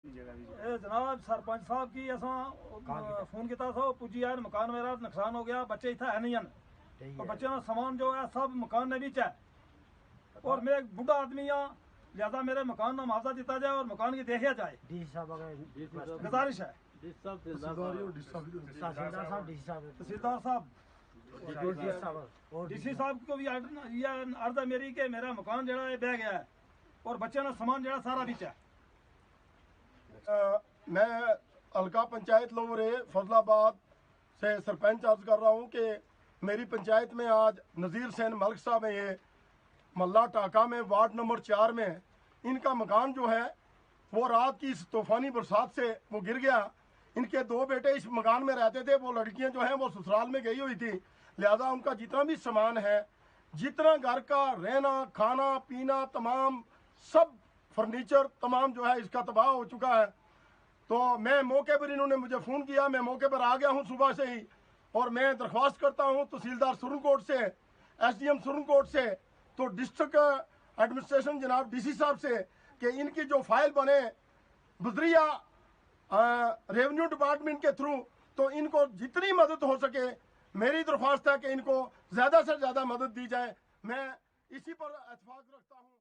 जनाब सरपंच साहब की असा फोन किया था, पुजी यार मकान मेरा नुकसान हो गया, बच्चे इतना है नहीं हैं, तो बच्चे का सामान जो है सब मकान में बीच है, और मैं एक बुढ़ा आदमी हाँ, लिहाजा मेरे मकान में मुआवजा दिता जाए और मकान की देखा जाए, गुजारिश है। तहसीलदार साहब डीसी साहब को भी अर्ज है मेरी कि मेरा मकान जड़ा है बह गया है और बच्चे का सामान जड़ा सारा बीच है। मैं हल्का पंचायत लोरे फजलाबाद से सरपंच अर्ज कर रहा हूँ कि मेरी पंचायत में आज नज़ीर सैन मलिक साहब है, ये मल्ला टाका में वार्ड नंबर 4 में इनका मकान जो है वो रात की इस तूफानी बरसात से वो गिर गया। इनके 2 बेटे इस मकान में रहते थे, वो लड़कियां जो हैं वो ससुराल में गई हुई थी, लिहाजा उनका जितना भी सामान है, जितना घर का रहना खाना पीना तमाम सब फर्नीचर तमाम जो है इसका तबाह हो चुका है। तो मैं मौके पर, इन्होंने मुझे फ़ोन किया, मैं मौके पर आ गया हूं सुबह से ही, और मैं दरख्वास्त करता हूं तहसीलदार सुरनकोट से, एसडीएम सुरनकोट से, तो डिस्ट्रिक्ट एडमिनिस्ट्रेशन जनाब डीसी साहब से कि इनकी जो फाइल बने बजरिया रेवेन्यू डिपार्टमेंट के थ्रू, तो इनको जितनी मदद हो सके मेरी दरख्वास्त है कि इनको ज़्यादा से ज़्यादा मदद दी जाए। मैं इसी पर इत्फाक रखता हूँ।